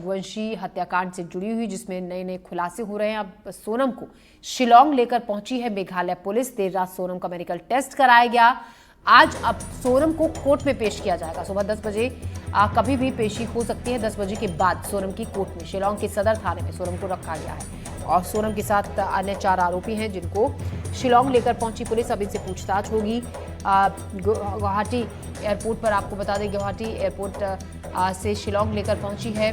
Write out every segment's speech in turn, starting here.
रघुवंशी हत्याकांड से जुड़ी हुई, जिसमें नए नए खुलासे हो रहे हैं। अब सोनम को शिलांग लेकर पहुंची है मेघालय पुलिस। देर रात सोनम का मेडिकल टेस्ट कराया गया। आज अब सोनम को कोर्ट में पेश किया जाएगा। सुबह 10 बजे कभी भी पेशी हो सकती है। 10 बजे के बाद सोनम की कोर्ट में शिलांग के सदर थाने में सोनम को रखा गया है और सोनम के साथ अन्य 4 आरोपी हैं जिनको शिलांग लेकर पहुंची पुलिस। अब इनसे पूछताछ होगी। गुवाहाटी एयरपोर्ट पर आपको बता दें, गुवाहाटी एयरपोर्ट से शिलांग लेकर पहुंची है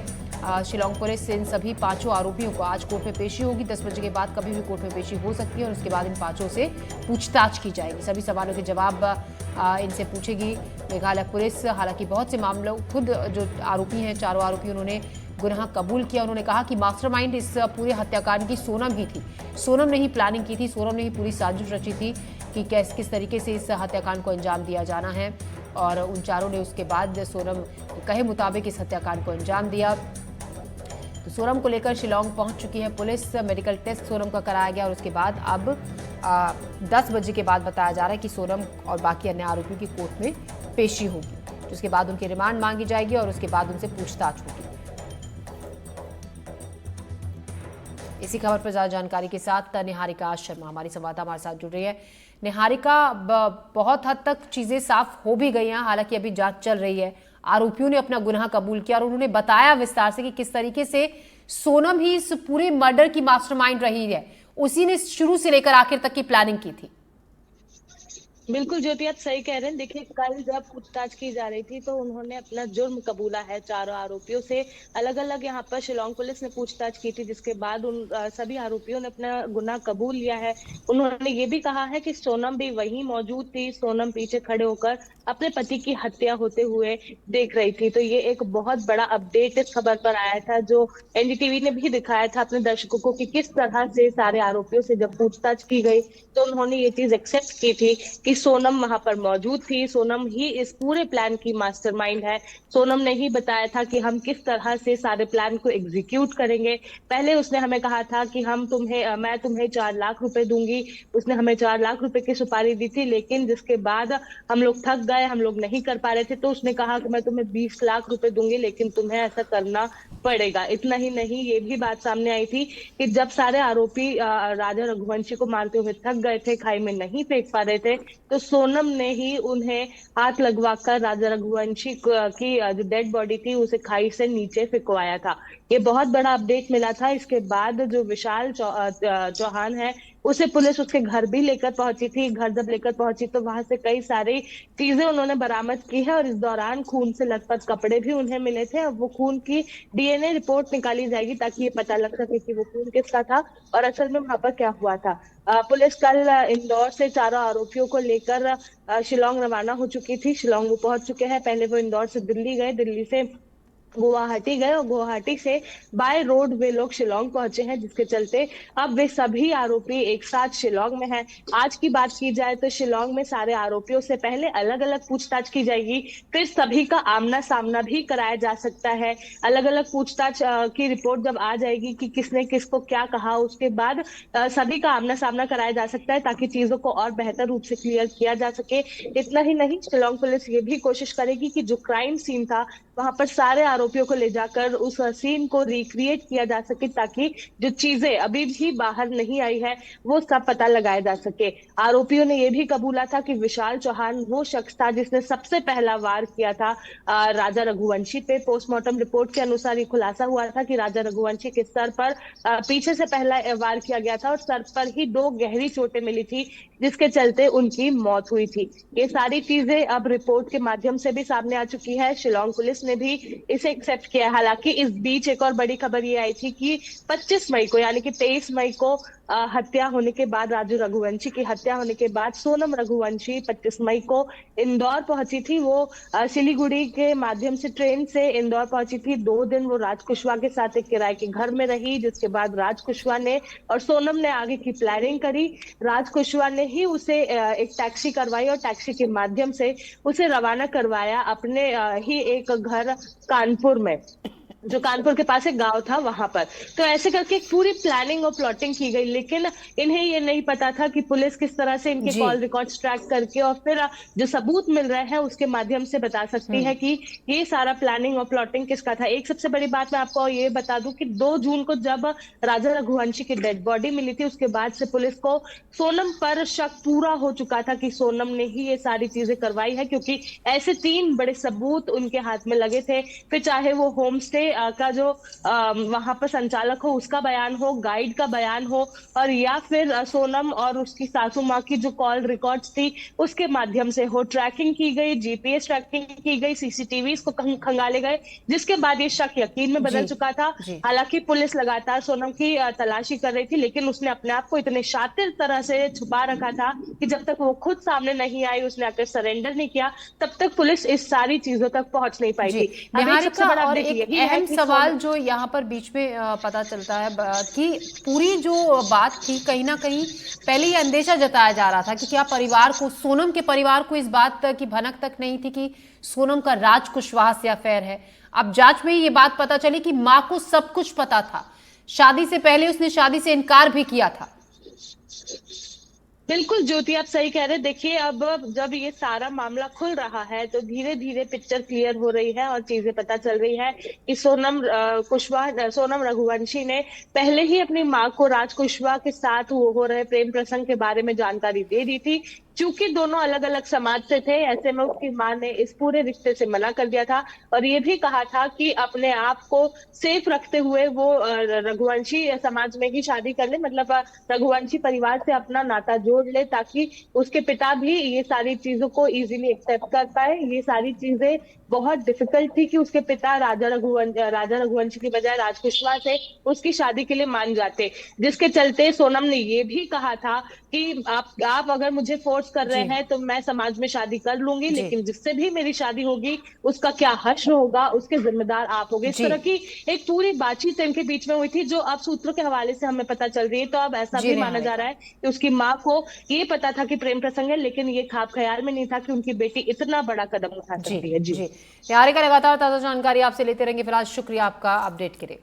शिलांग पुलिस। इन सभी 5 आरोपियों को आज कोर्ट में पेशी होगी। 10 बजे के बाद कभी भी कोर्ट में पेशी हो सकती है और उसके बाद इन 5 से पूछताछ की जाएगी। सभी सवालों के जवाब इनसे पूछेगी मेघालय पुलिस। हालांकि बहुत से मामलों, खुद जो आरोपी हैं, 4 आरोपी, उन्होंने गुनाह कबूल किया। उन्होंने कहा कि मास्टरमाइंड इस पूरे हत्याकांड की सोनम ही थी। सोनम ने ही प्लानिंग की थी, सोनम ने ही पूरी साजिश रची थी कि किस तरीके से इस हत्याकांड को अंजाम दिया जाना है। और उन 4 ने उसके बाद सोनम कहे मुताबिक इस हत्याकांड को अंजाम दिया। तो सोनम को लेकर शिलांग पहुंच चुकी है पुलिस। मेडिकल टेस्ट सोनम का कराया गया और उसके बाद अब 10 बजे के बाद बताया जा रहा है कि सोनम और बाकी अन्य आरोपियों की कोर्ट में पेशी होगी, जिसके बाद उनकी रिमांड मांगी जाएगी और उसके बाद उनसे पूछताछ होगी। इसी खबर पर ज्यादा जानकारी के साथ निहारिका शर्मा हमारी संवाददाता हमारे साथ जुड़ रही है। निहारिका, बहुत हद तक चीजें साफ हो भी गई हैं, हालांकि अभी जांच चल रही है। आरोपियों ने अपना गुनाह कबूल किया और उन्होंने बताया विस्तार से कि किस तरीके से सोनम ही इस पूरे मर्डर की मास्टरमाइंड रही है। उसी ने शुरू से लेकर आखिर तक की प्लानिंग की थी। बिल्कुल ज्योति, आप सही कह रहे हैं। देखिए, कल जब पूछताछ की जा रही थी तो उन्होंने अपना जुर्म कबूला है। 4 आरोपियों से अलग अलग यहाँ पर शिलांग पुलिस ने पूछताछ की थी, जिसके बाद उन सभी आरोपियों ने अपना गुनाह कबूल लिया है। उन्होंने ये भी कहा है कि सोनम भी वहीं मौजूद थी। सोनम पीछे खड़े होकर अपने पति की हत्या होते हुए देख रही थी। तो ये एक बहुत बड़ा अपडेट इस खबर पर आया था, जो एनडीटीवी ने भी दिखाया था अपने दर्शकों को, कि किस तरह से सारे आरोपियों से जब पूछताछ की गई तो उन्होंने ये चीज एक्सेप्ट की थी कि सोनम वहां पर मौजूद थी। सोनम ही इस पूरे प्लान की मास्टरमाइंड है। सोनम ने ही बताया था कि हम किस तरह से सारे प्लान को एग्जीक्यूट करेंगे। पहले उसने हमें कहा था कि मैं तुम्हें 4 लाख रुपए दूंगी। उसने हमें 4 लाख रुपए की सुपारी दी थी, लेकिन जिसके बाद हम लोग थक गए, हम लोग नहीं कर पा रहे थे, तो उसने कहा कि मैं तुम्हें 20 लाख रुपए दूंगी, लेकिन तुम्हें ऐसा करना पड़ेगा। इतना ही नहीं, ये भी बात सामने आई थी कि जब सारे आरोपी राजा रघुवंशी को मारते हुए थक गए थे, खाई में नहीं फेंक पा रहे थे, तो सोनम ने ही उन्हें हाथ लगवाकर राजा रघुवंशी की जो डेड बॉडी थी उसे खाई से नीचे फेंकवाया था। ये बहुत बड़ा अपडेट मिला था। इसके बाद जो विशाल चौहान है, उसे पुलिस उसके घर भी लेकर पहुंची थी। घर जब लेकर पहुंची तो वहां से कई सारी चीजें उन्होंने बरामद की है और इस दौरान खून से लथपथ कपड़े भी उन्हें मिले थे। अब वो खून की डीएनए रिपोर्ट निकाली जाएगी ताकि ये पता लग सके कि वो खून किसका था और असल में वहां पर क्या हुआ था। पुलिस कल इंदौर से 4 आरोपियों को लेकर शिलांग रवाना हो चुकी थी। शिलांग वो पहुंच चुके हैं। पहले वो इंदौर से दिल्ली गए, दिल्ली से गुवाहाटी गए और गुवाहाटी से बाय रोड वे लोग शिलांग पहुंचे हैं, जिसके चलते अब वे सभी आरोपी एक साथ शिलांग में हैं। आज की बात की जाए तो शिलांग में सारे आरोपियों से पहले अलग अलग पूछताछ की जाएगी, फिर सभी का आमना सामना भी कराया जा सकता है। अलग अलग पूछताछ की रिपोर्ट जब आ जाएगी कि किसने किसको क्या कहा, उसके बाद सभी का आमना सामना कराया जा सकता है ताकि चीजों को और बेहतर रूप से क्लियर किया जा सके। इतना ही नहीं, शिलांग पुलिस ये भी कोशिश करेगी कि जो क्राइम सीन था वहां पर सारे आरोपियों को ले जाकर उस सीन को रिक्रिएट किया जा सके ताकि जो चीजें अभी भी बाहर नहीं आई है वो सब पता लगाया जा सके। आरोपियों ने यह भी कबूला था कि विशाल चौहान वो शख्स था जिसने सबसे पहला वार किया था राजा रघुवंशी पे। पोस्टमार्टम रिपोर्ट के अनुसार ये खुलासा हुआ था कि राजा रघुवंशी के सर पर पीछे से पहला वार किया गया था और सर पर ही 2 गहरी चोटें मिली थी, जिसके चलते उनकी मौत हुई थी। ये सारी चीजें अब रिपोर्ट के माध्यम से भी सामने आ चुकी है। शिलांग पुलिस ने भी इसे एक्सेप्ट किया है। हालांकि इस बीच एक और बड़ी खबर ये आई थी कि 25 मई को, यानी कि 23 मई को हत्या होने के बाद, राजू रघुवंशी की हत्या होने के बाद सोनम रघुवंशी 25 मई को इंदौर पहुंची थी। वो सिलीगुड़ी के माध्यम से ट्रेन से इंदौर पहुंची थी। 2 दिन वो राज कुशवाहा के साथ एक किराए के घर में रही, जिसके बाद राज कुशवाहा ने और सोनम ने आगे की प्लानिंग करी। राज कुशवाहा ने ही उसे एक टैक्सी करवाई और टैक्सी के माध्यम से उसे रवाना करवाया अपने ही एक घर कानपुर में। जो कानपुर के पास एक गांव था वहां पर। तो ऐसे करके एक पूरी प्लानिंग और प्लॉटिंग की गई, लेकिन इन्हें ये नहीं पता था कि पुलिस किस तरह से इनके जी। कॉल रिकॉर्ड्स ट्रैक करके और फिर जो सबूत मिल रहे हैं उसके माध्यम से बता सकती है कि ये सारा प्लानिंग और प्लॉटिंग किसका था। एक सबसे बड़ी बात मैं आपको ये बता दूं कि 2 जून को जब राजा रघुवंशी की डेड बॉडी मिली थी, उसके बाद से पुलिस को सोनम पर शक पूरा हो चुका था कि सोनम ने ही ये सारी चीजें करवाई है, क्योंकि ऐसे 3 बड़े सबूत उनके हाथ में लगे थे। फिर चाहे वो होम स्टे का जो वहां पर संचालक हो उसका बयान हो, गाइड का बयान हो, और या फिर सोनम और उसकी सासू माँ की जो कॉल रिकॉर्ड्स थी उसके माध्यम से हो, ट्रैकिंग की गई, जीपीएस ट्रैकिंग की गई, सीसीटीवी को खंगाले गए, जिसके बाद ये शक यकीन में जी। बदल चुका था। जी। हालांकि पुलिस लगातार सोनम की तलाशी कर रही थी, लेकिन उसने अपने आप को इतने शातिर तरह से छुपा रखा था कि जब तक वो खुद सामने नहीं आई, उसने आकर सरेंडर नहीं किया, तब तक पुलिस इस सारी चीजों तक पहुंच नहीं पाई जी। थी। अब एक सबसे निहारिका, बड़ा और अपडेट एक यही है अहम कि सवाल सोनम। जो यहाँ पर बीच में पता चलता है कि पूरी जो बात थी, कहीं ना कहीं पहले ये अंदेशा जताया जा रहा था कि क्या परिवार को, सोनम के परिवार को इस बात की भनक तक नहीं थी कि सोनम का राज कुशवाहा से अफेयर है। अब जांच में ये बात पता चली कि मां को सब कुछ पता था, शादी से पहले उसने शादी से इनकार भी किया था। बिल्कुल ज्योति, आप सही कह रहे हैं। देखिए, अब जब ये सारा मामला खुल रहा है तो धीरे धीरे पिक्चर क्लियर हो रही है और चीजें पता चल रही है कि सोनम कुशवाहा, सोनम रघुवंशी ने पहले ही अपनी माँ को राज कुशवाहा के साथ हो रहे प्रेम प्रसंग के बारे में जानकारी दे दी थी। चूंकि दोनों अलग अलग समाज से थे, ऐसे में उसकी माँ ने इस पूरे रिश्ते से मना कर दिया था और ये भी कहा था कि अपने आप को सेफ रखते हुए वो रघुवंशी समाज में ही शादी कर ले, मतलब रघुवंशी परिवार से अपना नाता जोड़ ले, ताकि उसके पिता भी ये सारी चीजों को इजीली एक्सेप्ट कर पाए। ये सारी चीजें बहुत डिफिकल्ट थी कि उसके पिता राजा रघुवंशी की बजाय राज कुशवाहा से उसकी शादी के लिए मान जाते, जिसके चलते सोनम ने ये भी कहा था कि आप अगर मुझे फोर्स कर रहे जी। हैं तो मैं समाज में शादी कर लूंगी, जी। लेकिन जिससे भी मेरी शादी होगी उसका क्या हश्र होगा, उसके जिम्मेदार आप होगे। इस जी। तरह की एक पूरी बातचीत इनके बीच में हुई थी, जो अब सूत्रों के हवाले से हमें पता चल रही है। तो अब ऐसा जी भी माना जा रहा निहारिका। है कि उसकी माँ को ये पता था कि प्रेम प्रसंग है, लेकिन ये ख्वाब ख्याल में नहीं था कि उनकी बेटी इतना बड़ा कदम उठा जी। सकती है। जी। जी। निहारिका, लगातार ताजा जानकारी आपसे लेते रहेंगे। फिलहाल शुक्रिया आपका अपडेट के लिए।